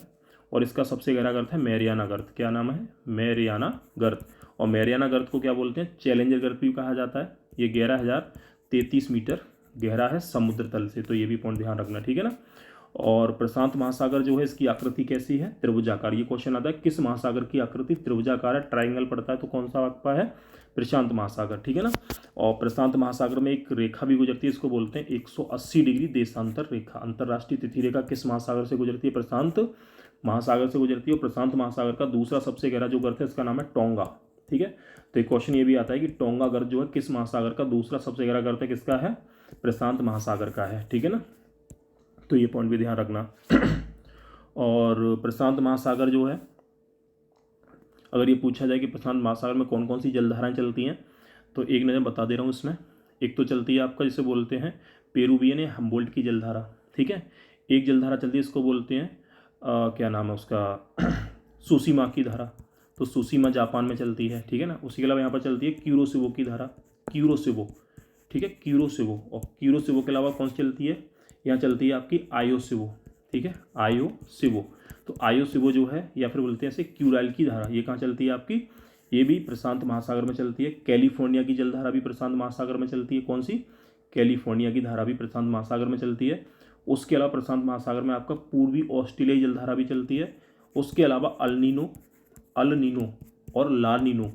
और इसका सबसे गहरा गर्त है मैरियाना गर्त। क्या नाम है? मैरियाना गर्त। और मैरियाना गर्त को क्या बोलते हैं? चैलेंजर गर्त भी कहा जाता है। ये 11,033 मीटर गहरा है समुद्र तल से। तो ये भी पॉइंट ध्यान रखना, ठीक है ना। और प्रशांत महासागर जो है इसकी आकृति कैसी है? त्रिभुजाकार। ये क्वेश्चन आता है, किस महासागर की आकृति त्रिभुजाकार है, ट्राइंगल पड़ता है, तो कौन सा आपका है? प्रशांत महासागर, ठीक है ना। और प्रशांत महासागर में एक रेखा भी गुजरती है, इसको बोलते हैं 180 डिग्री देशांतर रेखा। अंतर्राष्ट्रीय तिथि रेखा किस महासागर से गुजरती है? प्रशांत महासागर से गुजरती है। और प्रशांत महासागर का दूसरा सबसे गहरा जो गर्त है इसका नाम है टोंगा, ठीक है। तो एक क्वेश्चन ये भी आता है कि टोंगा गर्त जो है किस महासागर का दूसरा सबसे गहरा गर्त है, किसका है, प्रशांत महासागर का है, ठीक है ना। तो ये पॉइंट भी ध्यान रखना। और प्रशांत महासागर जो है, अगर ये पूछा जाए कि प्रशांत महासागर में कौन कौन सी जलधाराएं चलती हैं, तो एक नज़र बता दे रहा हूँ इसमें। एक तो चलती है आपका जिसे बोलते हैं पेरुवियन या हम्बोल्ट की जलधारा, ठीक है। एक जलधारा चलती है, इसको बोलते हैं क्या नाम है उसका, सुसीमा की धारा। तो सुसीमा जापान में चलती है, ठीक है ना। उसके अलावा यहाँ पर चलती है क्यूरोसिवो की धारा, क्यूरोसिवो, ठीक है, क्यूरोसिवो। और क्यूरोसिवो के अलावा कौन सी चलती है, यहाँ चलती है आपकी आयोसिवो, ठीक है, आयोसिवो। तो आयोसिवो जो है, या फिर बोलते हैं ऐसे क्यूराइल की धारा, ये कहाँ चलती है आपकी, ये भी प्रशांत महासागर में चलती है। कैलिफोर्निया की जलधारा भी प्रशांत महासागर में चलती है। कौन सी, कैलिफोर्निया की धारा भी प्रशांत महासागर में चलती है। उसके अलावा प्रशांत महासागर में आपका पूर्वी ऑस्ट्रेलियाई जलधारा भी चलती है। उसके अलावा अल नीनो और ला नीनो,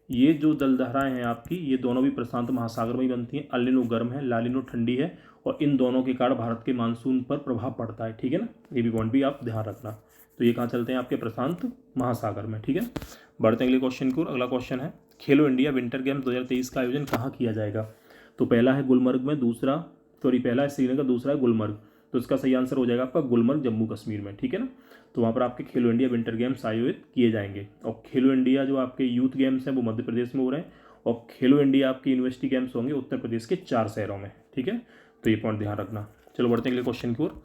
ये जो जलधाराएं हैं आपकी, ये दोनों भी प्रशांत महासागर में ही बनती हैं। अल नीनो गर्म है, ला नीनो ठंडी है, और इन दोनों के कारण भारत के मानसून पर प्रभाव पड़ता है, ठीक है ना। ये भी पॉइंट भी आप ध्यान रखना। तो ये कहाँ चलते हैं, आपके प्रशांत महासागर में, ठीक है। बढ़ते हैं अगले क्वेश्चन को। अगला क्वेश्चन है खेलो इंडिया विंटर गेम्स 2023 का आयोजन कहाँ किया जाएगा। तो पहला है गुलमर्ग में, पहला है श्रीनगर, दूसरा है गुलमर्ग। तो इसका सही आंसर हो जाएगा आपका गुलमर्ग, जम्मू कश्मीर में, ठीक है ना। तो वहाँ पर आपके खेलो इंडिया विंटर गेम्स आयोजित किए जाएंगे। और खेलो इंडिया जो आपके यूथ गेम्स हैं वो मध्य प्रदेश में हो रहे हैं, और खेलो इंडिया आपके यूनिवर्सिटी गेम्स होंगे उत्तर प्रदेश के 4 शहरों में, ठीक है। तो ये पॉइंट ध्यान रखना। चलो बढ़ते हैं अगले क्वेश्चन की ओर।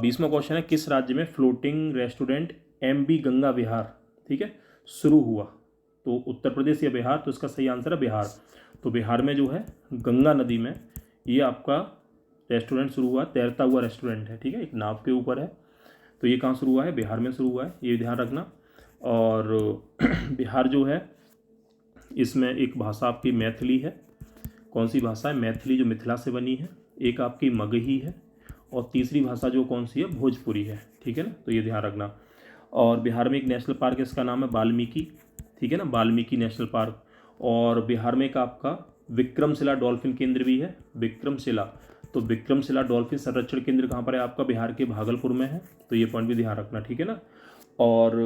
20वां क्वेश्चन है किस राज्य में फ्लोटिंग रेस्टोरेंट MB गंगा विहार, ठीक है, शुरू हुआ। तो उत्तर प्रदेश या बिहार, तो इसका सही आंसर है बिहार। तो बिहार में जो है गंगा नदी में ये आपका रेस्टोरेंट शुरू हुआ, तैरता हुआ रेस्टोरेंट है, ठीक है, एक नाव के ऊपर है। तो ये कहाँ शुरू हुआ है, बिहार में शुरू हुआ है, ये ध्यान रखना। और बिहार जो है, इसमें एक भाषा आपकी मैथिली है। कौन सी भाषा है, मैथिली, जो मिथिला से बनी है। एक आपकी मगही है, और तीसरी भाषा जो कौन सी है, भोजपुरी है, ठीक है ना। तो ये ध्यान रखना। और बिहार में एक नेशनल पार्क है, इसका नाम है वाल्मीकि, ठीक है ना, वाल्मीकि नेशनल पार्क। और बिहार में एक आपका विक्रमशिला डॉल्फिन केंद्र भी है, विक्रमशिला। तो विक्रमशिला डॉल्फिन संरक्षण केंद्र कहाँ पर है आपका, बिहार के भागलपुर में है। तो ये पॉइंट भी ध्यान रखना, ठीक है ना। और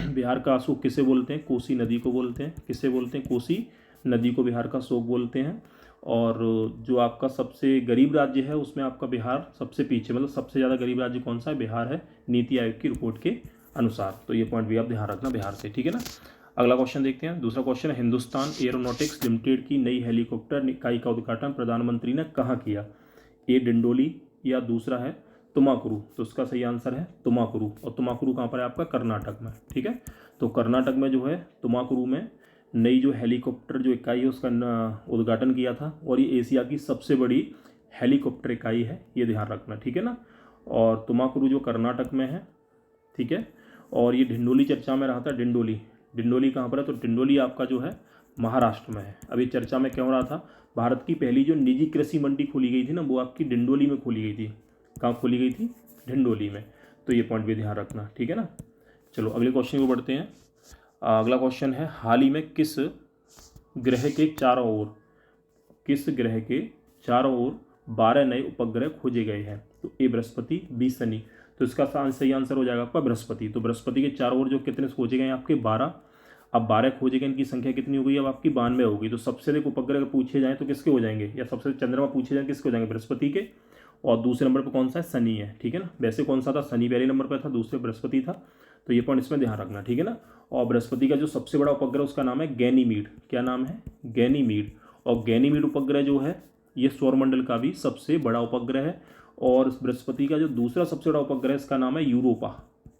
बिहार का अशोक किसे बोलते हैं, कोसी नदी को बोलते हैं। किसे बोलते हैं, कोसी नदी को बिहार का अशोक बोलते हैं। और जो आपका सबसे गरीब राज्य है उसमें आपका बिहार सबसे पीछे, मतलब सबसे ज़्यादा गरीब राज्य कौन सा है, बिहार है, नीति आयोग की रिपोर्ट के अनुसार। तो ये पॉइंट भी आप ध्यान रखना बिहार से, ठीक है ना। अगला क्वेश्चन देखते हैं। दूसरा क्वेश्चन है हिंदुस्तान एरोनॉटिक्स लिमिटेड की नई हेलीकॉप्टर इकाई का उद्घाटन प्रधानमंत्री ने कहाँ किया। ए डिंडोली, या दूसरा है तुमाकुरु। तो इसका सही आंसर है तुमाकुरु। और तुमाकुरु कहाँ पर है आपका, कर्नाटक में, ठीक है। तो कर्नाटक में जो है तुमाकुरु में नई जो हेलीकॉप्टर जो इकाई है उसका उद्घाटन किया था। और ये एशिया की सबसे बड़ी हेलीकॉप्टर इकाई है, ये ध्यान रखना, ठीक है ना। और तुमाकुरु जो कर्नाटक में है, ठीक है। और ये डिंडोली चर्चा में रहा था, डिंडोली कहाँ पर है, तो डिंडोली आपका जो है महाराष्ट्र में है। अभी चर्चा में क्यों रहा था, भारत की पहली जो निजी कृषि मंडी खोली गई थी ना, वो आपकी डिंडोली में खोली गई थी। कहाँ खोली गई थी, डिंडोली में। तो ये पॉइंट भी ध्यान रखना, ठीक है ना। चलो अगले क्वेश्चन को बढ़ते हैं। अगला क्वेश्चन है हाल ही में किस ग्रह के चारों ओर 12 नए उपग्रह खोजे गए हैं। तो ए बृहस्पति, बी शनि। तो इसका सही आंसर हो जाएगा आपका बृहस्पति। तो बृहस्पति के चारों ओर जो कितने खोजे गए आपके 12। अब 12 खोजे गए, इनकी संख्या कितनी हो गई, अब आपकी 92 होगी। तो सबसे अधिक उपग्रह पूछे जाएँ तो किसके हो जाएंगे, या सबसे चंद्रमा पूछे जाएँ किसके हो जाएंगे, बृहस्पति के। और दूसरे नंबर पर कौन सा है, शनि है, ठीक है ना। वैसे कौन सा था, शनि पहले नंबर पर था, दूसरे बृहस्पति था। तो ये पॉइंट इसमें ध्यान रखना, ठीक है ना। और बृहस्पति का जो सबसे बड़ा उपग्रह उसका नाम है गैनीमीड। क्या नाम है, गैनीमीड। और गैनीमीड उपग्रह जो है ये सौरमंडल का भी सबसे बड़ा उपग्रह है। और बृहस्पति का जो दूसरा सबसे बड़ा उपग्रह इसका नाम है यूरोपा,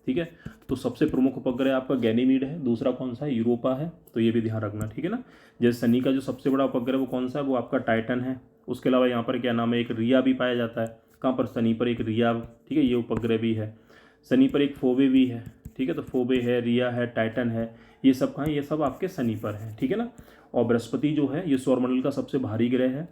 ठीक है। तो सबसे प्रमुख उपग्रह आपका गैनीमीड है, दूसरा कौन सा है, यूरोपा है। तो ये भी ध्यान रखना, ठीक है ना। जैसे शनि का जो सबसे बड़ा उपग्रह वो कौन सा है, वो आपका टाइटन है। उसके अलावा यहाँ पर क्या नाम है, एक रिया भी पाया जाता है। कहाँ पर, शनि पर एक रिया, ठीक है, ये उपग्रह भी है। शनि पर एक फोबे भी है, ठीक है। तो फोबे है, रिया है, टाइटन है, ये सब कहाँ, ये सब आपके शनि पर है, ठीक है ना। और बृहस्पति जो है ये सौरमंडल का सबसे भारी ग्रह है,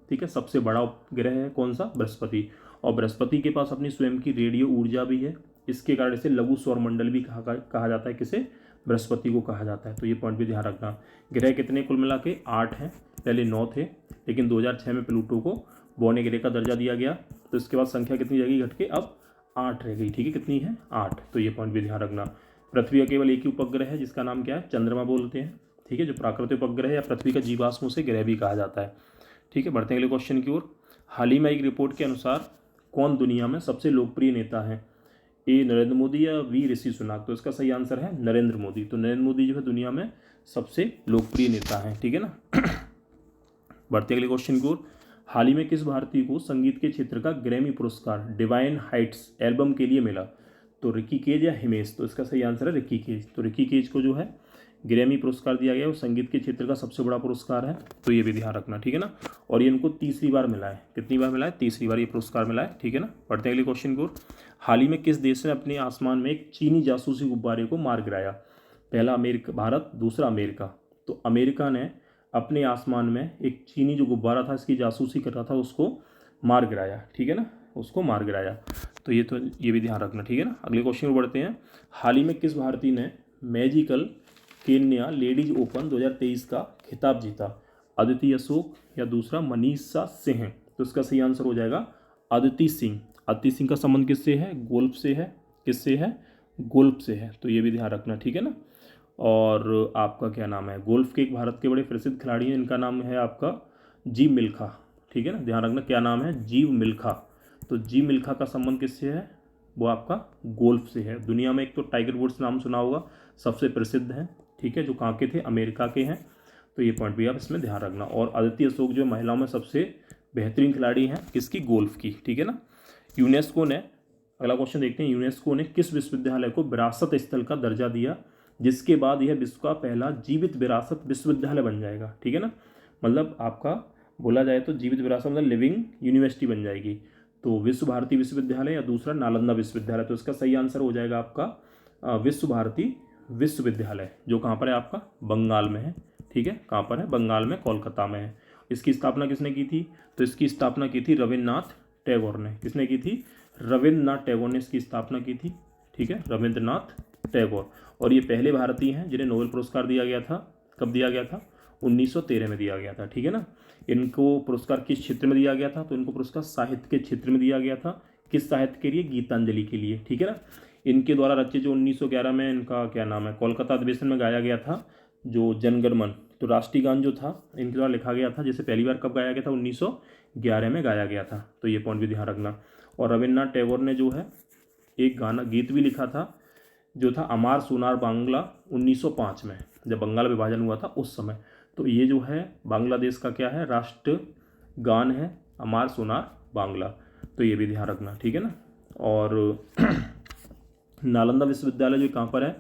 ठीक है, सबसे बड़ा ग्रह है कौन सा, बृहस्पति। और बृहस्पति के पास अपनी स्वयं की रेडियो ऊर्जा भी है। इसके कारण इसे लघु सौरमंडल भी कहा जाता है, किसे, बृहस्पति को कहा जाता है। तो ये पॉइंट भी ध्यान रखना। ग्रह कितने कुल मिला के 8 हैं, पहले 9 थे, लेकिन 2006 में प्लूटो को बौने ग्रह का दर्जा दिया गया। तो इसके बाद संख्या कितनी रहेगी, घट के अब 8 रह गई, ठीक है, कितनी है, 8। तो ये पॉइंट भी ध्यान रखना। पृथ्वी का केवल एक ही उपग्रह है जिसका नाम क्या है, चंद्रमा बोलते हैं, ठीक है, जो प्राकृतिक उपग्रह या पृथ्वी का जीवाश्म उसे ग्रह भी कहा जाता है। ठीक है, बढ़ते हैं अगले क्वेश्चन की ओर। हाल ही में एक रिपोर्ट के अनुसार कौन दुनिया में सबसे लोकप्रिय नेता है? ए नरेंद्र मोदी या वी ऋषि सुनाक? तो इसका सही आंसर है नरेंद्र मोदी। तो नरेंद्र मोदी जो है दुनिया में सबसे लोकप्रिय नेता है। ठीक है ना। बढ़ते अगले क्वेश्चन की ओर। हाल ही में किस भारतीय को संगीत के क्षेत्र का ग्रैमी पुरस्कार डिवाइन हाइट्स एल्बम के लिए मिला? तो रिकी केज या हिमेश? तो इसका सही आंसर है रिकी केज। तो रिकी केज को जो है ग्रैमी पुरस्कार दिया गया, वो संगीत के क्षेत्र का सबसे बड़ा पुरस्कार है, तो ये भी ध्यान रखना। ठीक है ना। और ये इनको तीसरी बार मिला है। कितनी बार मिला है? तीसरी बार ये पुरस्कार मिला है। ठीक है ना। बढ़ते हैं अगले क्वेश्चन की ओर। हाल ही में किस देश ने अपने आसमान में एक चीनी जासूसी गुब्बारे को मार गिराया? पहला अमेरिका, भारत, दूसरा अमेरिका। तो अमेरिका ने अपने आसमान में एक चीनी जो गुब्बारा था, इसकी जासूसी कर रहा था, उसको मार गिराया। ठीक है ना, उसको मार गिराया। तो ये भी ध्यान रखना। ठीक है ना। अगले क्वेश्चन में बढ़ते हैं। हाल ही में किस भारतीय ने मैजिकल केन्या लेडीज ओपन 2023 का खिताब जीता? अदिति अशोक या दूसरा मनीषा सिंह? तो इसका सही आंसर हो जाएगा अदिति सिंह। अदिति सिंह का संबंध किससे है? गोल्फ से है। किससे है? गोल्फ से है। तो ये भी ध्यान रखना। ठीक है ना। और आपका क्या नाम है? गोल्फ के एक भारत के बड़े प्रसिद्ध खिलाड़ी हैं, इनका नाम है आपका जीव मिल्खा। ठीक है ना, ध्यान रखना क्या नाम है? जीव मिल्खा। तो जीव मिल्खा का संबंध किससे है? वो आपका गोल्फ से है। दुनिया में एक तो टाइगर वुड्स नाम सुना होगा, सबसे प्रसिद्ध है। ठीक है, जो कहाँ के थे? अमेरिका के हैं। तो ये पॉइंट भी आप इसमें ध्यान रखना। और अदिति अशोक जो महिलाओं में सबसे बेहतरीन खिलाड़ी हैं, किसकी? गोल्फ की। ठीक है ना। यूनेस्को ने, अगला क्वेश्चन देखते हैं, यूनेस्को ने किस विश्वविद्यालय को विरासत स्थल का दर्जा दिया जिसके बाद यह विश्व का पहला जीवित विरासत विश्वविद्यालय बन जाएगा? ठीक है ना, मतलब आपका बोला जाए तो जीवित विरासत मतलब लिविंग यूनिवर्सिटी बन जाएगी। तो विश्व भारती विश्वविद्यालय या दूसरा नालंदा विश्वविद्यालय? तो इसका सही आंसर हो जाएगा आपका विश्व भारती विश्वविद्यालय, जो कहाँ पर है? आपका बंगाल में है। ठीक है, कहाँ पर है? बंगाल में, कोलकाता में है। इसकी स्थापना किसने की थी? तो इसकी स्थापना की थी रविन्द्रनाथ टैगोर ने। किसने की थी? रविन्द्रनाथ टैगोर ने इसकी स्थापना की थी। ठीक है, रविन्द्रनाथ टैगोर। और ये पहले भारतीय हैं जिन्हें नोबेल पुरस्कार दिया गया था। कब दिया गया था? 1913 में दिया गया था। ठीक है ना। इनको पुरस्कार किस क्षेत्र में दिया गया था? तो इनको पुरस्कार साहित्य के क्षेत्र में दिया गया था। किस साहित्य के लिए? गीतांजलि के लिए। ठीक है ना। इनके द्वारा रचित जो 1911 में, इनका क्या नाम है, कोलकाता अधिवेशन में गाया गया था जो जनगण मन, तो राष्ट्रीय गान जो था इनके द्वारा लिखा गया था, जैसे पहली बार कब गाया गया था? 1911 में गाया गया था। तो ये पॉइंट भी ध्यान रखना। और रविन्द्रनाथ टैगोर ने जो है एक गाना, गीत भी लिखा था जो था अमार सोनार बांग्ला 1905 में, जब बंगाल विभाजन हुआ था उस समय। तो ये जो है बांग्लादेश का क्या है? राष्ट्र गान है, अमार सोनार बांग्ला। तो ये भी ध्यान रखना। ठीक है ना। और नालंदा विश्वविद्यालय जो कहाँ पर है?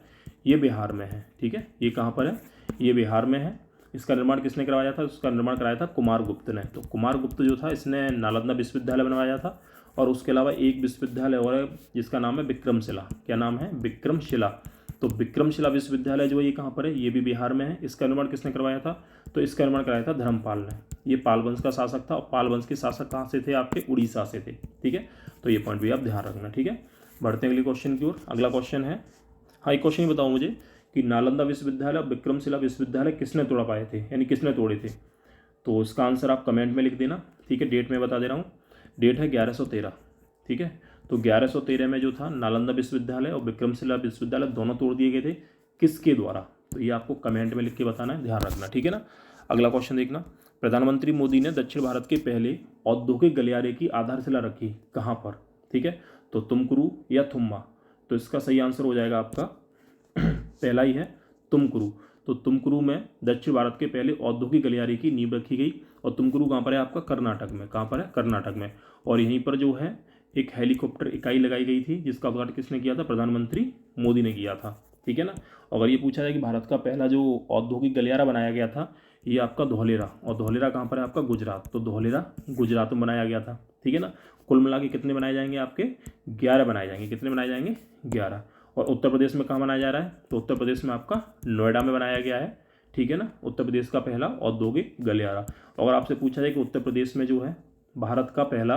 ये बिहार में है। ठीक है, ये कहाँ पर है? ये बिहार में है। इसका निर्माण किसने करवाया था? इसका निर्माण कराया था कुमारगुप्त ने। तो कुमारगुप्त जो था, इसने नालंदा विश्वविद्यालय बनवाया था। और उसके अलावा एक विश्वविद्यालय और है जिसका नाम है विक्रमशिला। क्या नाम है? विक्रमशिला। तो विक्रमशिला विश्वविद्यालय जो है ये कहाँ पर है? ये भी बिहार में है। इसका निर्माण किसने करवाया था? तो इसका निर्माण कराया था धर्मपाल ने। ये पाल वंश का शासक था, और पाल वंश के शासक कहाँ से थे? आपके उड़ीसा से थे। ठीक है, तो ये पॉइंट भी आप ध्यान रखना। ठीक है, बढ़ते हैं अगले क्वेश्चन की ओर। अगला क्वेश्चन है, हाँ एक क्वेश्चन ही बताओ मुझे कि नालंदा विश्वविद्यालय और विक्रमशिला विश्वविद्यालय किसने तोड़ पाए थे, यानी किसने तोड़े थे? तो इसका आंसर आप कमेंट में लिख देना। ठीक है, डेट मैं बता दे रहा हूँ। डेट है 1113। ठीक है, तो 1113 में जो था नालंदा विश्वविद्यालय और विक्रमशिला विश्वविद्यालय दोनों तोड़ दिए गए थे। किसके द्वारा? तो ये आपको कमेंट में लिख के बताना है, ध्यान रखना। ठीक है ना। अगला क्वेश्चन देखना, प्रधानमंत्री मोदी ने दक्षिण भारत के पहले औद्योगिक गलियारे की आधारशिला रखी कहाँ पर? ठीक है, तो तुमकुरू या थुम्मा? तो इसका सही आंसर हो जाएगा आपका पहला ही है, तुमकुरू। तो तुमकुरू में दक्षिण भारत के पहले औद्योगिक गलियारे की नींव रखी गई। और तुमकुरू कहाँ पर है? आपका कर्नाटक में। कहाँ पर है? कर्नाटक में। और यहीं पर जो है एक हेलीकॉप्टर इकाई लगाई गई थी जिसका उद्घाटन किसने किया था? प्रधानमंत्री मोदी ने किया था। ठीक है ना। अगर ये पूछा जाए कि भारत का पहला जो औद्योगिक गलियारा बनाया गया था, ये आपका धौलेरा। और धौलेरा कहाँ पर है? आपका गुजरात। तो धौलेरा गुजरात में बनाया गया था। ठीक है ना। कुल मिला के कितने बनाए जाएंगे? आपके 11 बनाए जाएंगे। कितने बनाए जाएंगे? 11। और उत्तर प्रदेश में कहाँ बनाया जा रहा है? तो उत्तर प्रदेश में आपका नोएडा में बनाया गया है। ठीक है ना, उत्तर प्रदेश का पहला औद्योगिक गलियारा। अगर आपसे पूछा जाए कि उत्तर प्रदेश में जो है भारत का पहला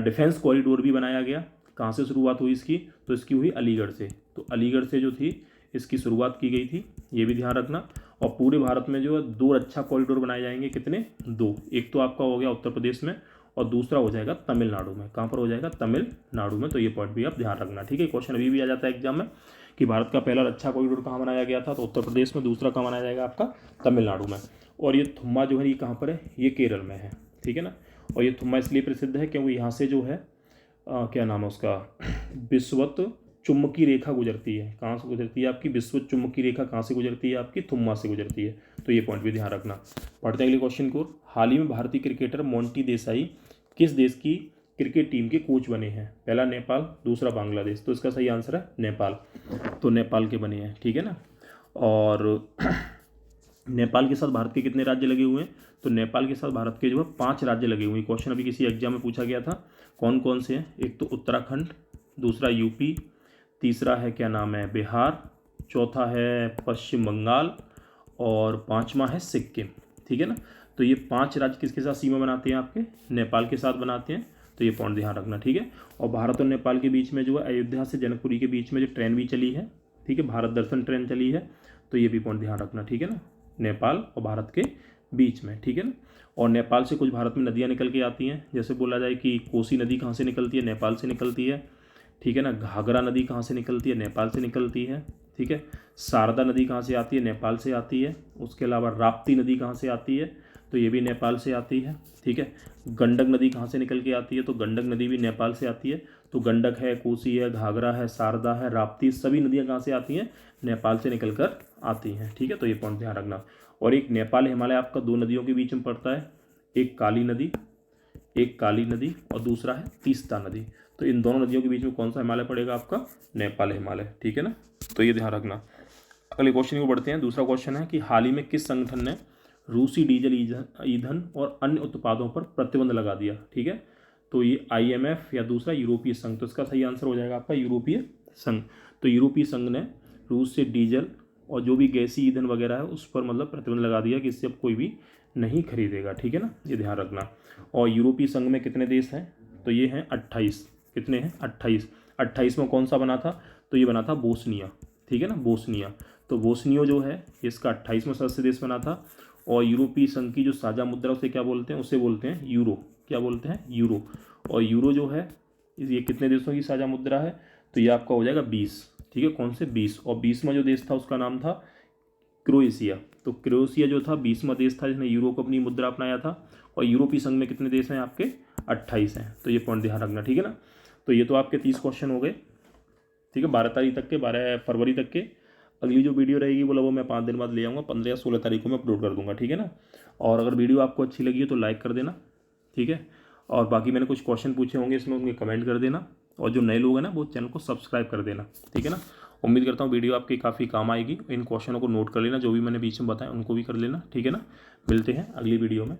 डिफेंस कॉरिडोर भी बनाया गया, कहाँ से शुरुआत हुई इसकी? तो इसकी हुई अलीगढ़ से। तो अलीगढ़ से जो थी इसकी शुरुआत की गई थी, ये भी ध्यान रखना। और पूरे भारत में जो है 2 रक्षा कॉरिडोर बनाए जाएंगे। कितने? 2। एक तो आपका हो गया उत्तर प्रदेश में, और दूसरा हो जाएगा तमिलनाडु में। कहाँ पर हो जाएगा? तमिलनाडु में। तो ये पॉइंट भी आप ध्यान रखना, ठीक है। क्वेश्चन अभी भी आ जाता है एग्जाम में कि भारत का पहला रक्षा कॉरिडोर कहाँ बनाया गया था, तो उत्तर प्रदेश में। दूसरा कहाँ बनाया जाएगा? आपका तमिलनाडु में। और ये थुम्मा जो है ये कहाँ पर है? ये केरल में है, ठीक है ना। और ये थुम्मा इसलिए प्रसिद्ध है क्योंकि यहाँ से जो है क्या नाम है उसका, विश्वत चुम्बकीय रेखा गुजरती है। कहाँ से गुजरती है आपकी? विश्वत चुम्बकीय रेखा कहाँ से गुजरती है आपकी? थुम्मा से गुजरती है। तो ये पॉइंट भी ध्यान रखना। पढ़ते हैं अगले क्वेश्चन को। हाल ही में भारतीय क्रिकेटर मोंटी देसाई किस देश की क्रिकेट टीम के कोच बने हैं? पहला नेपाल, दूसरा बांग्लादेश। तो इसका सही आंसर है नेपाल। तो नेपाल के बने हैं, ठीक है ना। और नेपाल के साथ भारत के कितने राज्य लगे हुए हैं? तो नेपाल के साथ भारत के जो है 5 राज्य लगे हुए हैं। क्वेश्चन अभी किसी एग्जाम में पूछा गया था। कौन कौन से हैं? एक तो उत्तराखंड, दूसरा यूपी, तीसरा है क्या नाम है बिहार, चौथा है पश्चिम बंगाल और पांचवा है सिक्किम, ठीक है ना। तो ये 5 राज्य किसके साथ सीमा बनाते हैं? आपके नेपाल के साथ बनाते हैं। तो ये पॉइंट ध्यान रखना, ठीक है। और भारत और नेपाल के बीच में जो है अयोध्या से जनकपुरी के बीच में जो ट्रेन भी चली है, ठीक है, भारत दर्शन ट्रेन चली है। तो ये भी पॉइंट ध्यान रखना, ठीक है ना, नेपाल और भारत के बीच में, ठीक है ना। और नेपाल से कुछ भारत में नदियाँ निकल के आती हैं। जैसे बोला जाए कि कोसी नदी कहाँ से निकलती है? नेपाल से निकलती है, ठीक है ना। घाघरा नदी कहाँ से निकलती है? नेपाल से निकलती है, ठीक है। शारदा नदी कहाँ से आती है? नेपाल से आती है। उसके अलावा राप्ती नदी कहाँ से आती है? तो ये भी नेपाल से आती है, ठीक है। गंडक नदी कहाँ से निकल के आती है? तो गंडक नदी भी नेपाल से आती है। तो गंडक है, कोसी है, घाघरा है, शारदा है, राप्ती, सभी नदियाँ कहाँ से आती हैं? नेपाल से निकल कर आती हैं, ठीक है। तो ये पॉइंट ध्यान रखना। और एक नेपाल हिमालय आपका 2 नदियों के बीच में पड़ता है, एक काली नदी और दूसरा है तीस्ता नदी। तो इन दोनों नदियों के बीच में कौन सा हिमालय पड़ेगा? आपका नेपाल हिमालय, ठीक है ना। तो ये ध्यान रखना। अगले क्वेश्चन को बढ़ते हैं। दूसरा क्वेश्चन है कि हाल ही में किस संगठन ने रूसी डीजल ईंधन और अन्य उत्पादों पर प्रतिबंध लगा दिया? ठीक है, तो ये IMF या दूसरा यूरोपीय संघ। तो इसका सही आंसर हो जाएगा आपका यूरोपीय संघ। तो यूरोपीय संघ ने रूस से डीजल और जो भी गैसीय ईंधन वगैरह है उस पर मतलब प्रतिबंध लगा दिया कि इससे अब कोई भी नहीं खरीदेगा, ठीक है ना, ये ध्यान रखना। और यूरोपीय संघ में कितने देश हैं? तो ये हैं 28। कितने हैं? 28। 28 में कौन सा बना था? तो ये बना था बोस्निया, ठीक है ना, बोस्निया। तो बोस्निया जो है इसका 28वां सदस्य देश बना था। और यूरोपीय संघ की जो साझा मुद्रा उसे क्या बोलते हैं? उसे बोलते हैं यूरो। क्या बोलते हैं? यूरो। और यूरो जो है ये कितने देशों की साझा मुद्रा है? तो ये आपका हो जाएगा 20, ठीक है। कौन से? 20। और 20वां जो देश था उसका नाम था क्रोएशिया। तो क्रोएशिया जो था 20वां देश था जिसने यूरो को अपनी मुद्रा अपनाया था। और यूरोपीय संघ में कितने देश हैं आपके? 28 हैं। तो ये पॉइंट ध्यान रखना, ठीक है ना। तो ये तो आपके 30 क्वेश्चन हो गए, ठीक है, 12 तारीख तक के, 12 फरवरी तक के। अगली जो वीडियो रहेगी वो मैं 5 दिन बाद ले आऊँगा, 15 या 16 तारीख को मैं अपलोड कर दूँगा, ठीक है ना। और अगर वीडियो आपको अच्छी लगी हो तो लाइक कर देना, ठीक है। और बाकी मैंने कुछ क्वेश्चन पूछे होंगे इसमें, उनके कमेंट कर देना। और जो नए लोग हैं ना वो चैनल को सब्सक्राइब कर देना, ठीक है ना। उम्मीद करता हूँ वीडियो आपकी काफ़ी काम आएगी। इन क्वेश्चनों को नोट कर लेना, जो भी मैंने बीच में बताया उनको भी कर लेना, ठीक है ना। मिलते हैं अगली वीडियो में।